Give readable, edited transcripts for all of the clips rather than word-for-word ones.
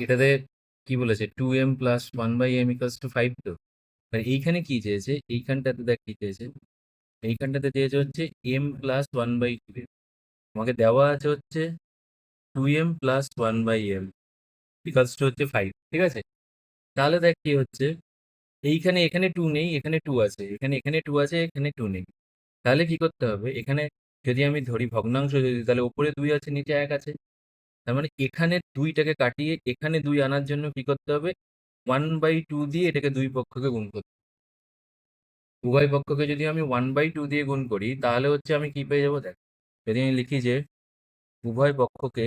এটাতে কি বলেছে, 2m plus 1/m equals two 5। তো আর এইখানে কি চেয়েছে, এইখানটাতে দেখ কি চেয়েছে, এইখানটাতে চেয়েছে হচ্ছে m প্লাস 1/2। আমাকে দেওয়া আছে হচ্ছে 2m plus 1/m equals two হচ্ছে 5, ঠিক আছে? তাহলে দেখ কি হচ্ছে, এইখানে এখানে 2 নেই, এখানে 2 আছে, এখানে 2 আছে, এখানে 2 নেই। তাহলে কি করতে হবে, এখানে যদি আমি ধরি ভগ্নাংশ যদি, তাহলে উপরে 2 আছে, নিচে 1 আছে। তার মানে এখানে 2টাকে কাটিয়ে এখানে 2 আনার জন্য কি করতে হবে, 1/2 দিয়ে এটাকে দুই পক্ষকে গুণ করতে হবে। উভয় পক্ষকে যদি আমি 1/2 দিয়ে গুণ করি, তাহলে হচ্ছে আমি কি পেয়ে যাবো দেখ। যদি আমি লিখি যে উভয় পক্ষকে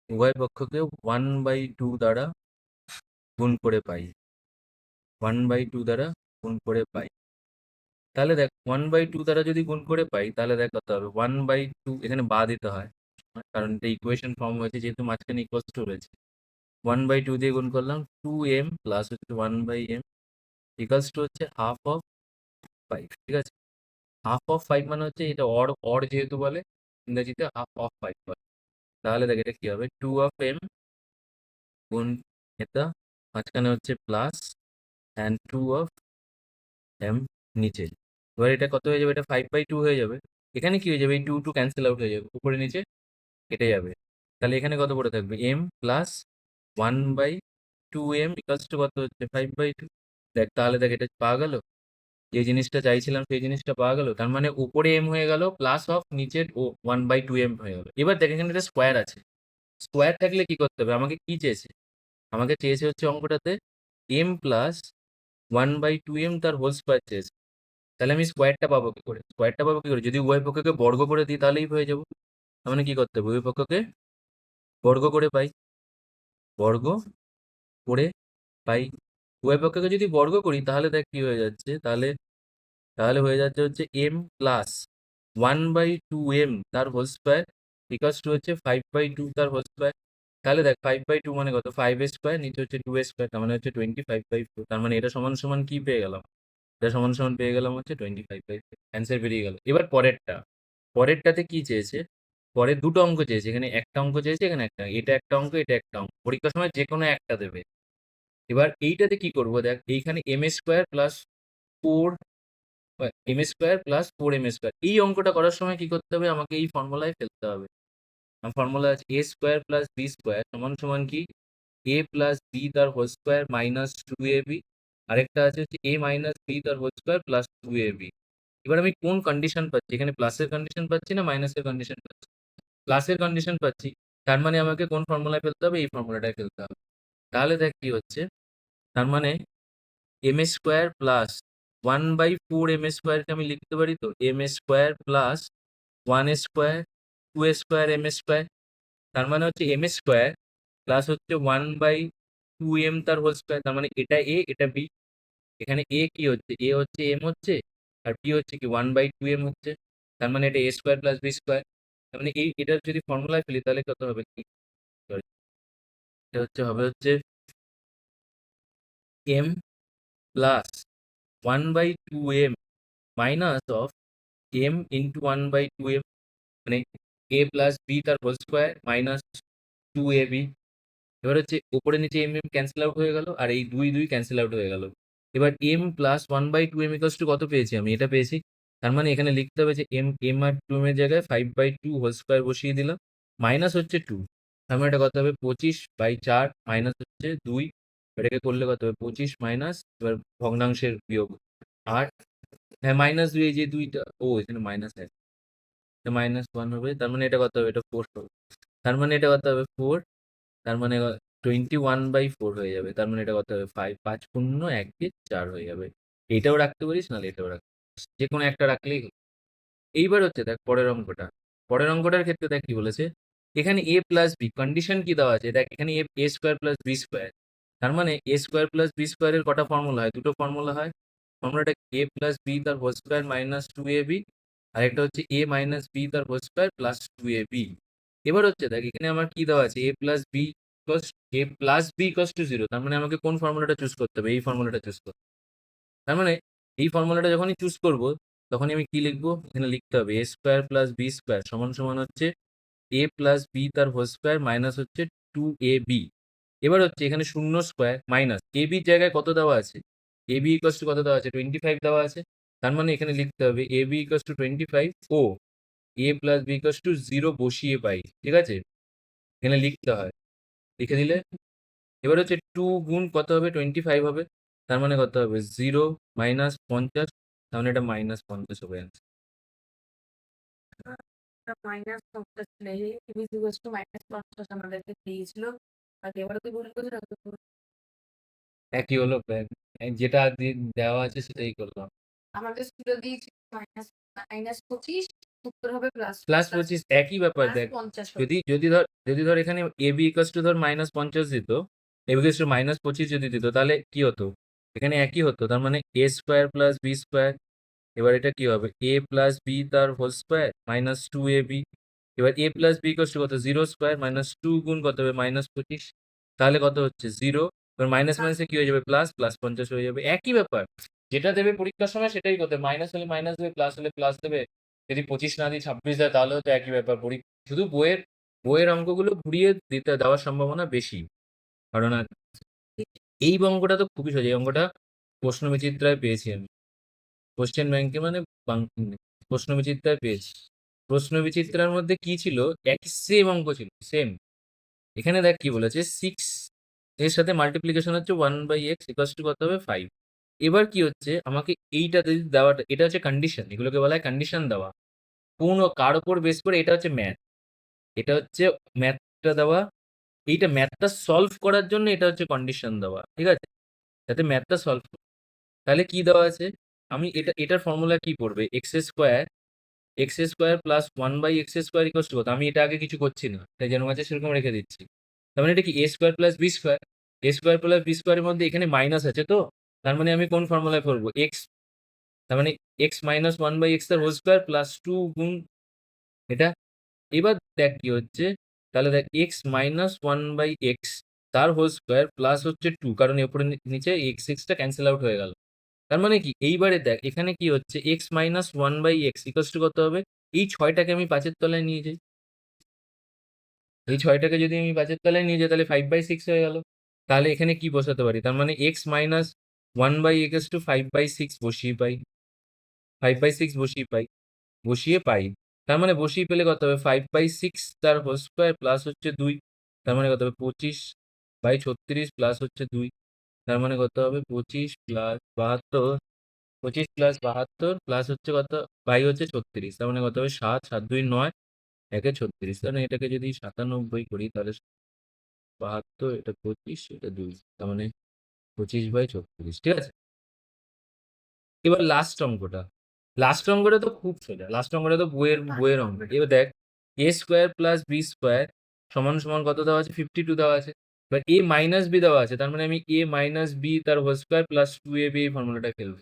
উভয় পক্ষকে 1/2 দ্বারা গুণ করে পাই, 1/2 দ্বারা গুণ করে পাই, তাহলে দেখ 1/2 দ্বারা যদি গুণ করে পাই, তাহলে দেখ কত হবে, 1/2 এখানে বা দিতে হয়, কারণ এটা ইকুয়েশন ফর্ম হয়েছে যেহেতু মাঝখানে ইকুয়ালস টু রয়েছে। 1/2 দিয়ে গুণ করলাম, 2m প্লাস হচ্ছে 1/m ইকালস টু হচ্ছে হাফ অফ 5, ঠিক আছে? হাফ অফ 5 মানে হচ্ছে এটা অর অর যেহেতু বলে, ইংরেজিতে হাফ অফ 5 বলে। তাহলে দেখ এটা কি হবে, 2 of m গুণ এটা, মাঝখানে হচ্ছে প্লাস, অ্যান্ড 2 of m নিচে। এবার এটা কত হয়ে যাবে, এটা 5/2 হয়ে যাবে। এখানে কি হয়ে যাবে, এই 2 ক্যান্সেল আউট হয়ে যাবে, উপরে নিচে কেটে যাবে। তাহলে এখানে কত পড়ে থাকবে, m plus 1/2m equals two কত হচ্ছে, 5/2। দেখ তাহলে দেখ এটা পাওয়া গেল, যে জিনিসটা চাইছিলাম সেই জিনিসটা পাওয়া গেল। তার মানে উপরে এম হয়ে গেল প্লাস অফ নিচের ও 1/2m হয়ে গেল। এবার দেখ এখানে একটা স্কোয়ার আছে, স্কোয়ার থাকলে কি করতে হবে, আমাকে কি চেয়েছে, আমাকে চেয়েছে হচ্ছে অঙ্কটাতে m প্লাস 1/2m তার হোল স্কোয়ার চেয়েছে। তাহলে আমি স্কোয়ারটা পাবো কি করে, স্কোয়ারটা পাবো কি করে, যদি উভয় পক্ষকে বর্গ করে দিই তাহলেই হয়ে যাবো। তার মানে কি করতে হবে, উভয় পক্ষকে বর্গ করে পাই, বর্গ করে পাই। উভয় পক্ষকে যদি বর্গ করি তাহলে দেখ কি হয়ে যাচ্ছে, তাহলে তাহলে হয়ে যাচ্ছে হচ্ছে m প্লাস 1/2m তার হোল স্কোয়ার ইকালস টু হচ্ছে 5/2 তার হোল স্কোয়ার। তাহলে দেখ 5/2 মানে কত, 5 স্কোয়ার, নিচে হচ্ছে 2 স্কোয়ার, তার মানে হচ্ছে 25/4। তার মানে এটা সমান সমান কি পেয়ে গেলাম, এটা সমান সমান পেয়ে গেলাম হচ্ছে 25/4। অ্যান্সার বেরিয়ে গেল। এবার পরেরটা, পরেরটাতে কি চেয়েছে, পরের দুটো অঙ্ক চেয়েছে, এখানে একটা অঙ্ক চেয়েছে, এখানে একটা, এটা একটা অঙ্ক, এটা একটা অঙ্ক, পরীক্ষার সময় যে কোনো একটা দেবে। এবার এইটাতে কি করবো দেখ, এইখানে m² plus 4m² plus 4m², এই অঙ্কটা করার সময় কি করতে হবে, আমাকে এই ফর্মুলায় ফেলতে হবে। ফর্মুলা আছে a² প্লাস b² সমান সমান কি, a প্লাস বি তার হোল স্কোয়ার মাইনাস 2ab। আরেকটা আছে হচ্ছে a মাইনাস বি তার হোল স্কোয়ার প্লাস 2ab। এবার আমি কোন কন্ডিশন পাচ্ছি, এখানে প্লাসের কন্ডিশন পাচ্ছি না মাইনাসের কন্ডিশন পাচ্ছি, প্লাসের কন্ডিশন পাচ্ছি। তার মানে আমাকে কোন ফর্মুলায় ফেলতে হবে, এই ফর্মুলাটায় ফেলতে হবে। তাহলে দেখ কি হচ্ছে, তার মানে m² প্লাস 1/4m²কে আমি লিখতে পারি, তো m² plus 1 square 2 square m²। তার মানে হচ্ছে m² প্লাস হচ্ছে 1/2m তার হোল স্কোয়ার। তার মানে এটা a এটা b। এখানে a কি হচ্ছে, a হচ্ছে m হচ্ছে, আর b হচ্ছে কি 1/2m হচ্ছে। তার মানে এটা a² প্লাস b²। তার মানে এই এটার যদি ফর্মুলায় ফেলি তাহলে কত হবে কি, Sorry, এটা হচ্ছে হবে হচ্ছে m plus 1/2m minus of m into 1/2m, মানে a প্লাস বি তার হোল স্কোয়ার মাইনাস 2ab। এবার হচ্ছে উপরে নিচে এম এম ক্যান্সেল আউট হয়ে গেল, আর এই 2 ক্যান্সেল আউট হয়ে গেল। এবার m plus 1/2m equals to কত পেয়েছি, আমি এটা পেয়েছি। তার মানে এখানে লিখতে হবে যে m আর 2m এর জায়গায় 5/2 হোল স্কোয়ার বসিয়ে দিলাম, মাইনাস হচ্ছে 2। তার মানে এটা কত হবে, 25/4 মাইনাস হচ্ছে 2। এটাকে করলে কত হবে, 25 মাইনাস, এবার ভগ্নাংশের বিয়োগ 8। হ্যাঁ মাইনাস 2, এই যে 2টা, ও এখানে মাইনাস আছে, -1 হবে। তার মানে এটা কত হবে, এটা 4 হবে। তার মানে এটা কত হবে 4। তার মানে 21/4 হয়ে যাবে। তার মানে এটা কত হবে 5, 5 শূন্য 1 কে 4 হয়ে যাবে। এটাও রাখতে পারিস, নাহলে এটাও রাখতে পারিস, যে কোনো একটা রাখলেই হলো। এইবার হচ্ছে দেখ পরের অঙ্কটা, পরের অঙ্কটার ক্ষেত্রে দেখ কি বলেছে, এখানে a প্লাস বি কন্ডিশন কি দেওয়া আছে, দেখ এখানে a² প্লাস b²। তার মানে a² প্লাস b² এর কটা ফর্মুলা হয়, দুটো ফর্মুলা হয়। ফর্মুলাটা a প্লাস বি তার হোল স্কোয়ার মাইনাস 2ab, আর একটা হচ্ছে a মাইনাস বি তার হোল স্কোয়ার প্লাস 2ab। এবার হচ্ছে দেখ এখানে আমার কি দেওয়া আছে, a plus B equals to 0। তার মানে আমাকে কোন ফর্মুলাটা চুজ করতে হবে, এই ফর্মুলাটা চুজ করতে হবে। তার মানে এই ফর্মুলাটা যখনই চুজ করব, তখনই আমি কি লিখবো, এখানে লিখতে হবে a² প্লাস b² সমান সমান হচ্ছে a প্লাস বি তার হোল স্কোয়ার মাইনাস হচ্ছে 2ab। এবার হচ্ছে এখানে শূন্য স্কোয়ার মাইনাস এ বির জায়গায় কত দেওয়া আছে, এ বি ইকস টু কত দেওয়া আছে, 25 দেওয়া আছে। তার মানে এখানে লিখতে হবে এ বি ইকস টু 25 ও A plus B x to 0 বসিয়ে পাই, ঠিক আছে? এখানে লিখতে হয়, লিখে দিলে এবার হচ্ছে 2 গুণ কত হবে, 25 হবে। তার মানে কত হবে 0 মাইনাস 50, তার মানে এটা মাইনাস 50 হবে answer। -50 ছিল, b ইকুয়ালস টু -50 আমাদেরকে দিয়েছিল। আর এবারে তুই ভুল করে রাখবি। একই হলো যেটা দেওয়া আছে সেটাই করলাম। আমাদের স্কুলে দিয়েছিল -25, উত্তর হবে প্লাস প্লাস 25 একই ব্যাপার দেখ। 50 হবে। যদি ধর এখানে এ বি ইকুয়ালস টু ধর -50 দিত, এ বি ইকুয়ালস টু -25 যদি দিত, তাহলে কি হতো, এখানে একই হতো। তার মানে এ স্কোয়ার প্লাস বি স্কোয়ার, এবার এটা কি হবে এ প্লাস বি তার হোল স্কোয়ার মাইনাস 2ab। এবার এ প্লাস বি ইকুয়ালস টু কত, 0 স্কোয়ার মাইনাস 2 গুণ কত হবে -25, তাহলে কত হচ্ছে 0। এবার মাইনাস মাইনাসে কি হয়ে যাবে প্লাস, প্লাস 50 হয়ে যাবে। একই ব্যাপার, যেটা দেবে পরীক্ষার সময় সেটাই করতে, মাইনাস হলে মাইনাস দেবে, প্লাস হলে প্লাস দেবে। যদি 25 না দিই 26 দেয় তাহলেও তো একই ব্যাপার। শুধু বইয়ের বইয়ের অঙ্কগুলো ঘুরিয়ে দিতে দেওয়ার সম্ভাবনা বেশি। কারণ এই অঙ্কটা তো খুবই সহজ, এই অঙ্কটা প্রশ্ন বিচিত্রায় পেয়েছি আমি, কোশ্চেন ব্যাংকে মানে প্রশ্ন বিচিত্রায় পেয়েছি। প্রশ্ন বিচিত্রার মধ্যে কি ছিল, একই সেম অঙ্ক ছিল, সেম। এখানে দেখ কি বলেছে, 6 এর সাথে মাল্টিপ্লিকেশন হচ্ছে 1/x ইকুয়ালস টু কত হবে 5। এবার কি হচ্ছে, আমাকে এইটা যদি দেওয়াটা, এটা হচ্ছে কন্ডিশন, এগুলোকে বলা হয় কন্ডিশন দেওয়া। কোন কার উপর বেস করে, এটা হচ্ছে ম্যাথ, এটা হচ্ছে ম্যাথটা দেওয়া, এইটা ম্যাথটা সলভ করার জন্য এটা হচ্ছে কন্ডিশন দেওয়া, ঠিক আছে? যাতে ম্যাথটা সলভ, তাহলে কি দেওয়া আছে, আমি এটার ফর্মুলা কি পড়বে, x square plus 1/x² equals to কত, আমি এটা আগে কিছু করছি না, তাই যেরকম আছে সেরকম রেখে দিচ্ছি। তার মানে এটা কি এ স্কোয়ার প্লাস বি স্কোয়ার, এ স্কোয়ার প্লাস বি স্কোয়ারের মধ্যে এখানে মাইনাস আছে, তো তার মানে আমি কোন ফর্মুলায় পড়বো, এক্স, তার মানে এক্স মাইনাস 1/x তার হোল স্কোয়ার প্লাস 2 গুণ এটা। এবার দেখ কি হচ্ছে, তাহলে দেখ এক্স মাইনাস 1/x তার হোল স্কোয়ার প্লাস হচ্ছে 2, কারণ এর উপরে নিচে এক্স এক্সটা ক্যান্সেল আউট হয়ে গেল। তার মানে কি, এইবারে দেখ এখানে কি হচ্ছে, x minus 1/x equals to কত হবে, এই 6টাকে আমি 5-এর তলায় নিয়ে যাই, এই 6টাকে যদি আমি 5-এর তলায় নিয়ে যাই তাহলে 5/6 হয়ে গেল। তাহলে এখানে কি বসাতে পারি, তার মানে এক্স মাইনাস 1/x টু 5/6 বসিয়ে পাই। তার মানে বসিয়ে পেলে কত হবে, 5/6 তার হোল স্কোয়ার প্লাস হচ্ছে 2, তার মানে কত হবে 25/36 প্লাস হচ্ছে 2, তার মানে কত হবে 25+72 প্লাস হচ্ছে কত, বাই হচ্ছে 36, তার মানে কত হবে 7, 7 2 9, একে 36, তার মানে এটাকে যদি 97 করি তাহলে 72, এটা 25, এটা 2, তার মানে 25/36, ঠিক আছে? এবার লাস্ট অঙ্কটা তো খুব সোজা, লাস্ট অঙ্কটা তো বইয়ের অঙ্ক। এবার দেখ এ স্কোয়ার প্লাস বি স্কোয়ার সমান সমান কত দেওয়া আছে, 52 দেওয়া আছে। এবার এ মাইনাস বি দেওয়া আছে, তার মানে আমি এ মাইনাস বি তার হোল স্কোয়ার প্লাস 2ab এই ফর্মুলাটা ফেলবো।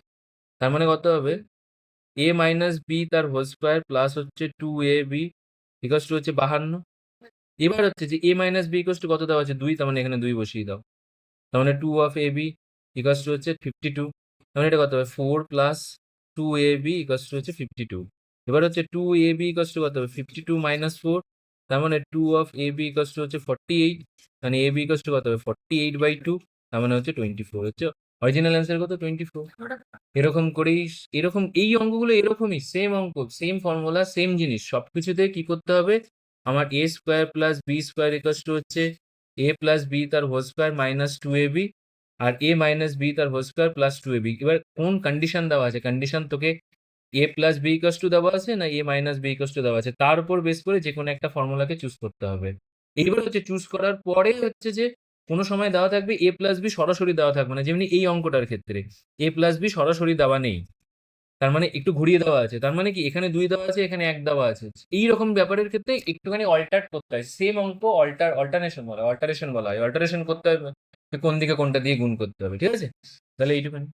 তার মানে কত হবে, এ মাইনাস বি তার হোল স্কোয়ার প্লাস হচ্ছে 2ab ইকুয়ালস টু হচ্ছে 52। এবার হচ্ছে যে এ মাইনাস বি ইকুয়ালস টু কত দেওয়া আছে 2, তার মানে এখানে 2 বসিয়ে দাও। তার মানে 2 of A B equals to হচ্ছে 52, তার মানে এটা কত হবে 4 প্লাস 2ab ইকুয়ালস টু হচ্ছে 52। এবার হচ্ছে 2ab ইকুয়ালস টু কত হবে 52 মাইনাস 4, তার মানে 2 অফ ab ইকুয়ালস টু হচ্ছে 48, মানে ab ইকুয়ালস টু কত হবে 48/2, তার মানে হচ্ছে 24, হচ্ছে অরিজিনাল অ্যান্সার কত 24। এরকম করেই, এরকম এই অঙ্কগুলো এরকমই, সেম অঙ্ক, সেম ফর্মুলা, সেম জিনিস, সবকিছুতে কি করতে হবে, আমার A square plus B square equals to হচ্ছে এ প্লাস বি তার হোল স্কোয়ার মাইনাস 2ab, আর এ মাইনাস বি তার হোল স্কোয়ার প্লাস 2ab। এবার কোন কন্ডিশন দেওয়া আছে, কন্ডিশন তোকে A plus B equals to দেওয়া আছে না A minus B equals to দেওয়া আছে, তার উপর বেস করে যে কোনো একটা ফর্মুলাকে চুজ করতে হবে। এইবার হচ্ছে চুজ করার পরে হচ্ছে যে কোনো সময় দেওয়া থাকবে এ প্লাস বি সরাসরি দেওয়া থাকবে না, যেমনি এই অঙ্কটার ক্ষেত্রে এ প্লাস বি সরাসরি দেওয়া নেই, তার মানে একটু ঘুরিয়ে দেওয়া আছে, তার মানে কি এখানে 2 দেওয়া আছে, এখানে 1 দেওয়া আছে। এই রকম ব্যাপারের ক্ষেত্রে একটুখানি অল্টার করতে হয়, সেম অঙ্ক অল্টারেশন বলা হয়, অল্টারেশন করতে হবে, কোন দিকে কোনটা দিয়ে গুণ করতে হবে, ঠিক আছে? তাহলে এইটুখানি।